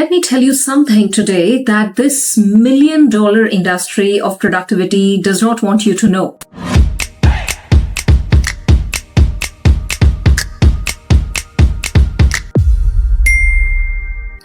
Let me tell you something today that this $1 million industry of productivity does not want you to know.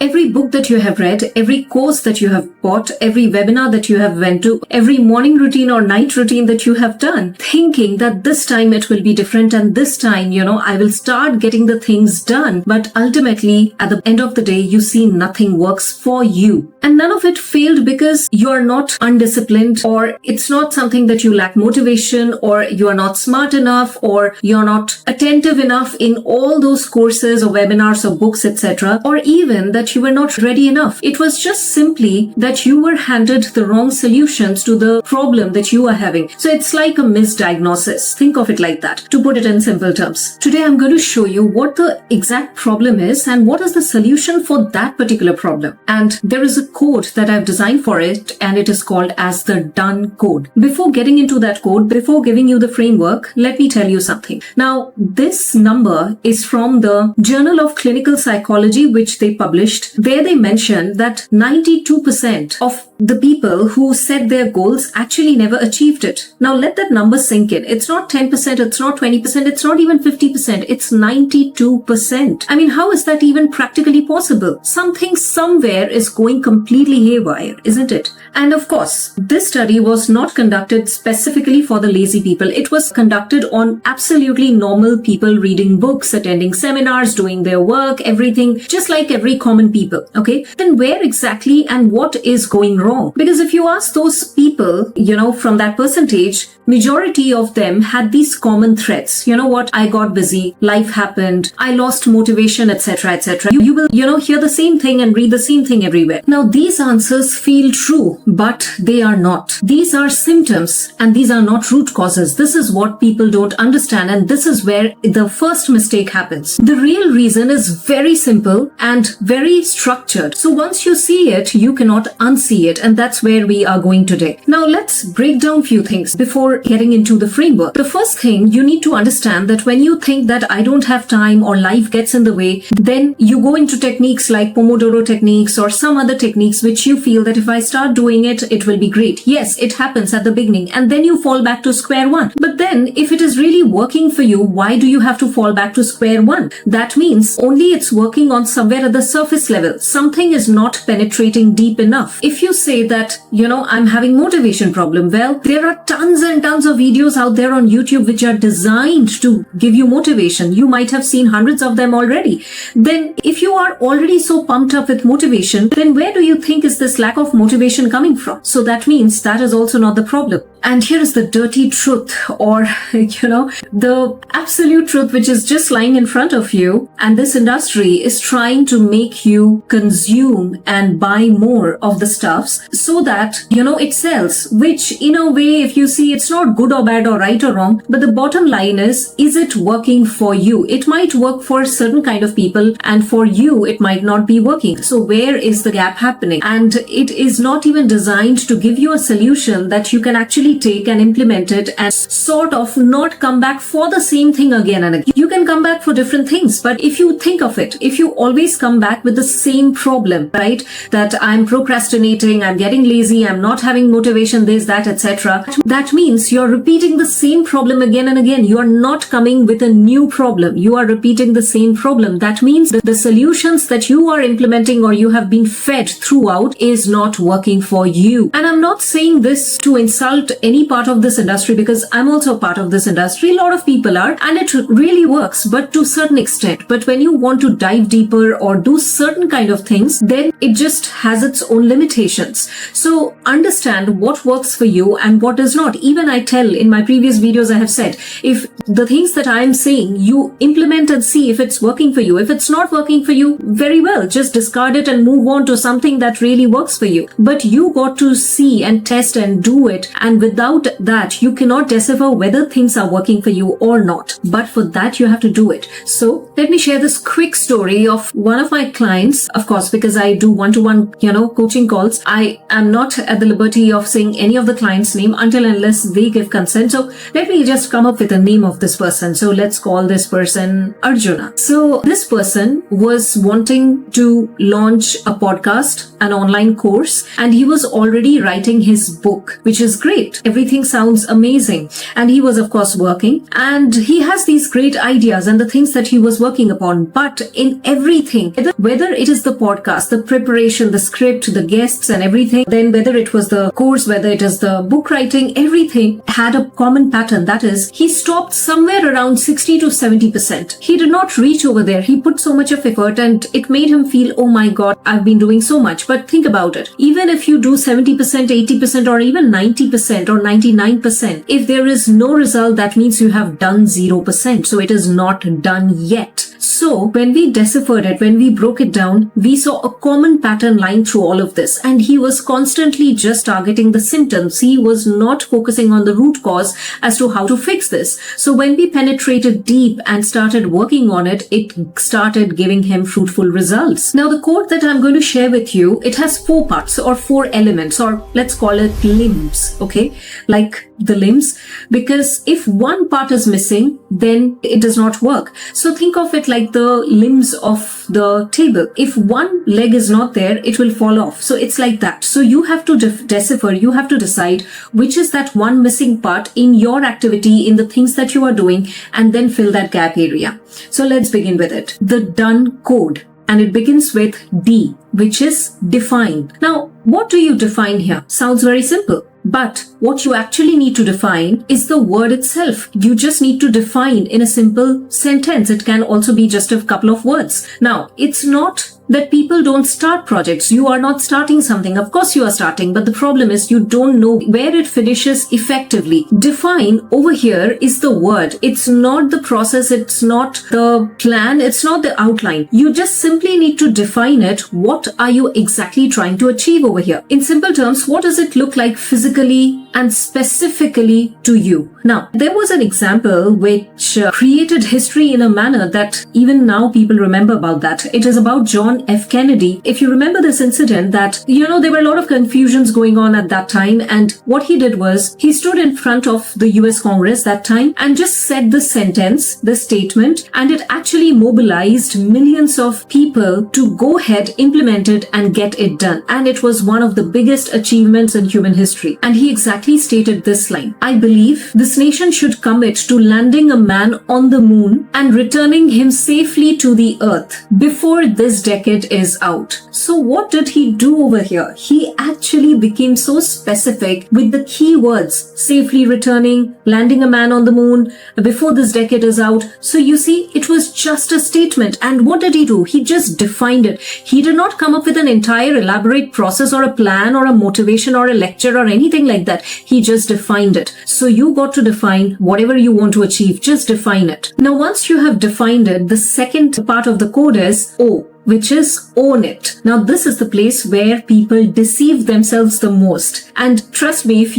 Every book that you have read, every course that you have bought, every webinar that you have went to, every morning routine or night routine that you have done, thinking that this time it will be different and this time, I will start getting the things done. But ultimately, at the end of the day, you see nothing works for you. And none of it failed because you are not undisciplined, or it's not something that you lack motivation, or you are not smart enough, or you're not attentive enough in all those courses or webinars or books, etc. Or even that you were not ready enough. It was just simply that you were handed the wrong solutions to the problem that you are having. So it's like a misdiagnosis. Think of it like that, to put it in simple terms. Today I'm going to show you what the exact problem is and what is the solution for that particular problem. And there is a code that I've designed for it, and it is called as the D.O.N.E code. Before getting into that code, before giving you the framework, let me tell you something. Now, this number is from the Journal of Clinical Psychology, which they published. There they mentioned that 92% of the people who set their goals actually never achieved it. Now let that number sink in. It's not 10%, it's not 20%, it's not even 50%, it's 92%. I mean, how is that even practically possible? Something somewhere is going completely haywire, isn't it? And of course, this study was not conducted specifically for the lazy people. It was conducted on absolutely normal people reading books, attending seminars, doing their work, everything, just like every common people. Okay? Then where exactly and what is going wrong? Because if you ask those people, from that percentage, majority of them had these common threads. You know what? I got busy. Life happened. I lost motivation, etc., etc. You will, hear the same thing and read the same thing everywhere. Now, these answers feel true, but they are not. These are symptoms and these are not root causes. This is what people don't understand, and this is where the first mistake happens. The real reason is very simple and very structured. So once you see it, you cannot unsee it, and that's where we are going today. Now, let's break down few things before getting into the framework. The first thing, you need to understand that when you think that I don't have time or life gets in the way, then you go into techniques like Pomodoro techniques or some other techniques which you feel that if I start doing it, it will be great. Yes, it happens at the beginning, and then you fall back to square one. But then if it is really working for you, why do you have to fall back to square one? That means only it's working on somewhere at the surface level. Something is not penetrating deep enough. If you say that, I'm having motivation problem, well, there are tons and tons of videos out there on YouTube which are designed to give you motivation. You might have seen hundreds of them already. Then if you are already so pumped up with motivation, then where do you think is this lack of motivation coming from? So that means that is also not the problem. And here is the dirty truth, or, the absolute truth which is just lying in front of you. And this industry is trying to make you consume and buy more of the stuffs so that, it sells, which in a way, if you see, it's not good or bad or right or wrong, but the bottom line is it working for you? It might work for a certain kind of people, and for you, it might not be working. So where is the gap happening? And it is not even designed to give you a solution that you can actually take and implement it and sort of not come back for the same thing again and again. You can come back for different things, but if you think of it, if you always come back with the same problem, right? That I'm procrastinating, I'm getting lazy, I'm not having motivation, this, that, etc. That means you're repeating the same problem again and again. You are not coming with a new problem. You are repeating the same problem. That means that the solutions that you are implementing or you have been fed throughout is not working for you. And I'm not saying this to insult any part of this industry, because I'm also a part of this industry. A lot of people are, and it really works, but to a certain extent. But when you want to dive deeper or do certain kind of things, then it just has its own limitations. So understand what works for you and what does not. Even I tell in my previous videos, I have said, if the things that I'm saying, you implement and see if it's working for you. If it's not working for you, very well, just discard it and move on to something that really works for you. But you got to see and test and do it, and without that, you cannot decipher whether things are working for you or not. But for that, you have to do it. So let me share this quick story of one of my clients. Of course, because I do one-to-one, coaching calls, I am not at the liberty of saying any of the client's name until unless they give consent. So let me just come up with a name of this person. So let's call this person Arjuna. So this person was wanting to launch a podcast, an online course, and he was already writing his book, which is great. Everything sounds amazing. And he was, of course, working, and he has these great ideas and the things that he was working upon. But in everything, whether it is the podcast, the preparation, the script, the guests and everything, then whether it was the course, whether it is the book writing, everything had a common pattern. That is, he stopped somewhere around 60 to 70%. He did not reach over there. He put so much of effort and it made him feel, oh my God, I've been doing so much. But think about it. Even if you do 70%, 80% or even 90% or 99%, if there is no result, that means you have done 0%. So it is not done yet. So when we deciphered it, when we broke it down, we saw a common pattern lying through all of this. And he was constantly just targeting the symptoms. He was not focusing on the root cause as to how to fix this. So when we penetrated deep and started working on it, it started giving him fruitful results. Now the quote that I'm going to share with you, it has 4 parts or 4 elements, or let's call it limbs, okay? Like the limbs, because if one part is missing, then it does not work. So think of it like the limbs of the table. If one leg is not there, it will fall off. So it's like that. So you have to decipher, you have to decide which is that one missing part in your activity, in the things that you are doing, and then fill that gap area. So let's begin with it. The D.O.N.E code. And it begins with D, which is define. Now, what do you define here? Sounds very simple. But what you actually need to define is the word itself. You just need to define in a simple sentence. It can also be just a couple of words. Now, it's not that people don't start projects. You are not starting something. Of course you are starting, but the problem is you don't know where it finishes effectively. Define over here is the word. It's not the process. It's not the plan. It's not the outline. You just simply need to define it. What are you exactly trying to achieve over here? In simple terms, what does it look like physically and specifically to you? Now, there was an example which created history in a manner that even now people remember about that. It is about John F. Kennedy. If you remember this incident, that, there were a lot of confusions going on at that time, and what he did was he stood in front of the US Congress that time and just said the sentence, the statement, and it actually mobilized millions of people to go ahead, implement it, and get it done. And it was one of the biggest achievements in human history. And he exactly stated this line: I believe this nation should commit to landing a man on the moon and returning him safely to the earth before this decade is out. So what did he do over here? He actually became so specific with the key words: safely returning, landing a man on the moon, before this decade is out. So you see, it was just a statement. And what did he do? He just defined it. He did not come up with an entire elaborate process or a plan or a motivation or a lecture or anything like that. He just defined it. So you got to define whatever you want to achieve. Just define it. Now, once you have defined it, the second part of the code is O, which is own it. Now, this is the place where people deceive themselves the most. And trust me, if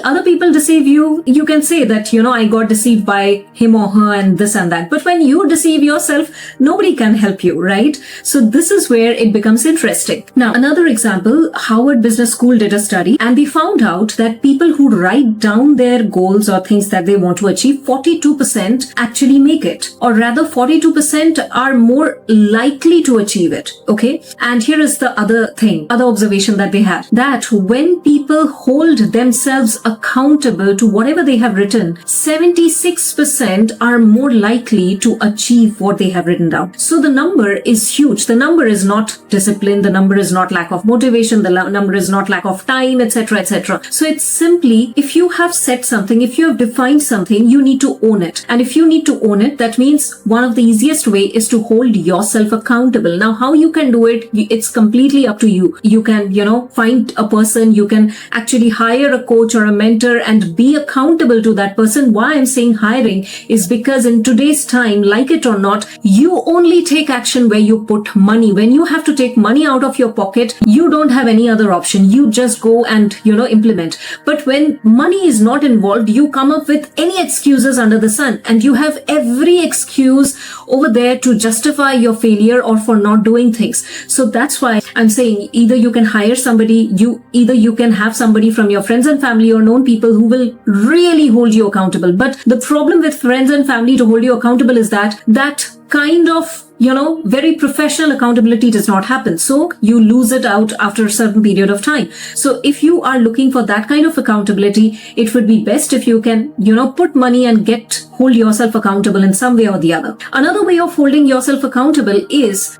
other people deceive you, you can say that, I got deceived by him or her and this and that. But when you deceive yourself, nobody can help you, right? So this is where it becomes interesting. Now, another example, Harvard Business School did a study, and they found out that people who write down their goals or things that they want to achieve, 42% actually make it. Or rather, 42% are more likely to achieve it. Okay. And here is the other observation that they had, that when people hold themselves accountable to whatever they have written, 76% are more likely to achieve what they have written down. So the number is huge. The number is not discipline. The number is not lack of motivation. The number is not lack of time, etc., etc. So it's simply, if you have said something, if you have defined something, you need to own it. And if you need to own it, that means one of the easiest way is to hold yourself yourself accountable. Now, how you can do it, it's completely up to you. You can, find a person, you can actually hire a coach or a mentor and be accountable to that person. Why I'm saying hiring is because in today's time, like it or not, you only take action where you put money. When you have to take money out of your pocket, you don't have any other option. You just go and, implement. But when money is not involved, you come up with any excuses under the sun, and you have every excuse over there to justify your failure or for not doing things. So that's why I'm saying either you can hire somebody, either you can have somebody from your friends and family or known people who will really hold you accountable. But the problem with friends and family to hold you accountable is that kind of very professional accountability does not happen. So you lose it out after a certain period of time. So if you are looking for that kind of accountability, it would be best if you can, put money and hold yourself accountable in some way or the other. Another way of holding yourself accountable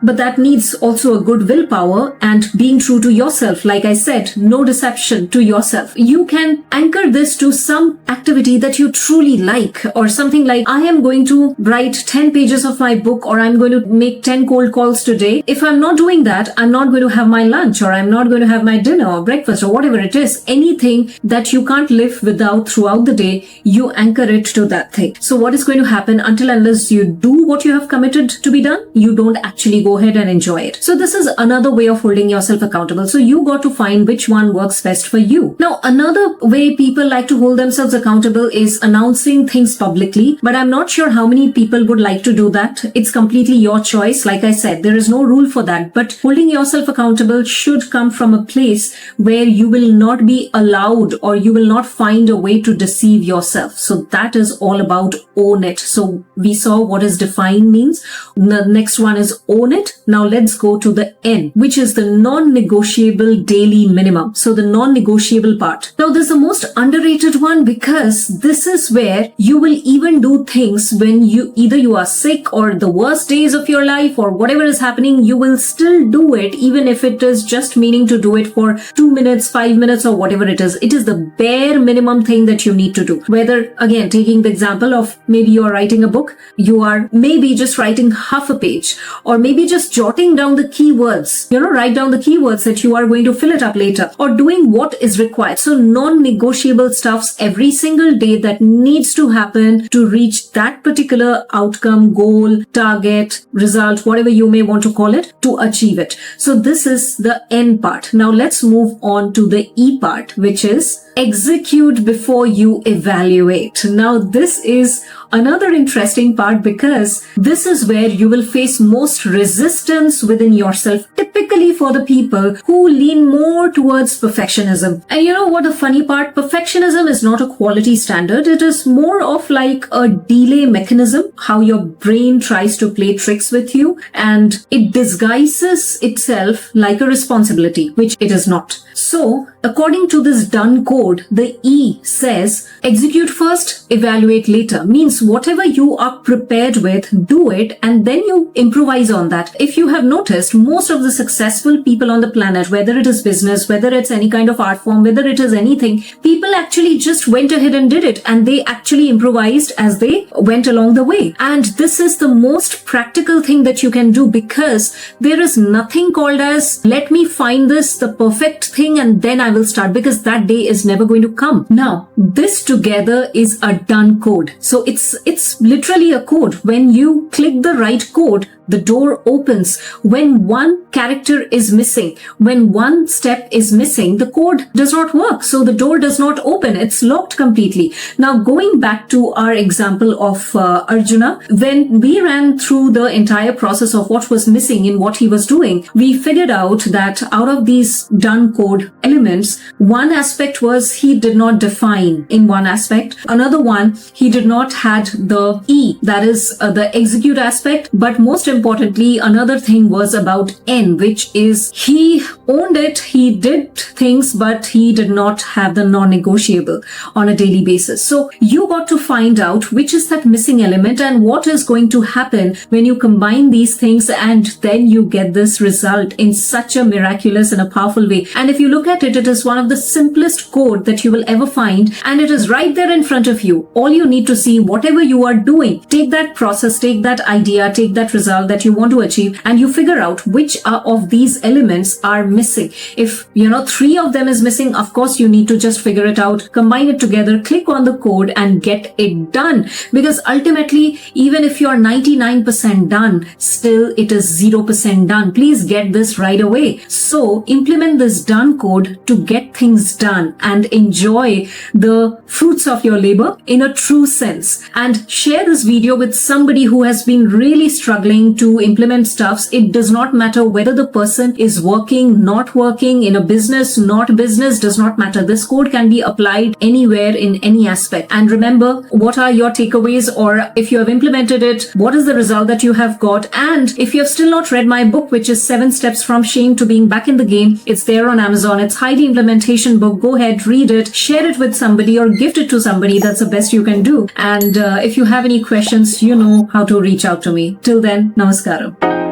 but that needs also a good willpower and being true to yourself. Like I said, no deception to yourself. You can anchor this to some activity that you truly like, or something like, I am going to write 10 pages of my book, or I'm going to make 10 cold calls today. If I'm not doing that, I'm not going to have my lunch, or I'm not going to have my dinner or breakfast, or whatever it is. Anything that you can't live without throughout the day, you anchor it to that thing. So what is going to happen unless you do what you have committed to be done, you don't actually go ahead and enjoy it. So this is another way of holding yourself accountable. So you got to find which one works best for you. Now, another way people like to hold themselves accountable is announcing things publicly, but I'm not sure how many people would like to do that. It's completely your choice. Like I said, there is no rule for that, but holding yourself accountable should come from a place where you will not be allowed, or you will not find a way to deceive yourself. So that is all about own it. So we saw what is define means. The next one is own it. Now let's go to the N, which is the non-negotiable daily minimum. So the non-negotiable part. Now this is the most underrated one, because this is where you will even do things when either you are sick or the worst days of your life or whatever is happening, you will still do it, even if it is just meaning to do it for 2 minutes, 5 minutes, or whatever it is. It is the bare minimum thing that you need to do. Whether, again, taking the example of maybe you are writing a book, you are maybe just writing half a page, or maybe just jotting down the keywords, write down the keywords that you are going to fill it up later, or doing what is required. So non-negotiable stuffs every single day that needs to happen to reach that particular outcome, goal, target, result, whatever you may want to call it, to achieve it. So this is the N part. Now let's move on to the E part, which is execute before you evaluate. Now this is another interesting part, because this is where you will face most resistance within yourself, typically for the people who lean more towards perfectionism. And you know what the funny part? Perfectionism is not a quality standard. It is more of like a delay mechanism, how your brain tries to play tricks with you, and it disguises itself like a responsibility, which it is not. So according to this D.O.N.E code, the E says execute first, evaluate later. Means whatever you are prepared with, do it, and then you improvise on that. If you have noticed, most of the successful people on the planet, whether it is business, whether it's any kind of art form, whether it is anything, people actually just went ahead and did it, and they actually improvised as they went along the way. And this is the most practical thing that you can do, because there is nothing called as let me find the perfect thing and then I will start, because that day is never going to come. Now, this together is a D.O.N.E code. So it's literally a code. When you click the right code, the door opens. When one character is missing, when one step is missing, the code does not work. So the door does not open. It's locked completely. Now, going back to our example of Arjuna, when we ran through the entire process of what was missing in what he was doing, we figured out that out of these D.O.N.E code elements, one aspect was he did not define in one aspect. Another one, he did not had the E, that is the execute aspect. But most importantly, another thing was about N, which is he owned it, he did things, but he did not have the non-negotiable on a daily basis. So you got to find out which is that missing element and what is going to happen when you combine these things, and then you get this result in such a miraculous and a powerful way. And if you look at it, it is one of the simplest code that you will ever find, and it is right there in front of you. All you need to see, whatever you are doing, take that process, take that idea, take that result, that you want to achieve, and you figure out which of these elements are missing. If 3 of them is missing, of course you need to just figure it out, combine it together, click on the code and get it done. Because ultimately, even if you're 99% done, still it is 0% done. Please get this right away. So implement this done code to get things done and enjoy the fruits of your labor in a true sense. And share this video with somebody who has been really struggling to implement stuffs. It does not matter whether the person is working, not working, in a business, not business, does not matter. This code can be applied anywhere in any aspect. And remember, what are your takeaways, or if you have implemented it, what is the result that you have got? And if you have still not read my book, which is 7 Steps from Shame to Being Back in the Game, it's there on Amazon. It's Heidi implementation book. Go ahead, read it, share it with somebody or gift it to somebody. That's the best you can do. And if you have any questions, you know how to reach out to me. Till then, namaskaram.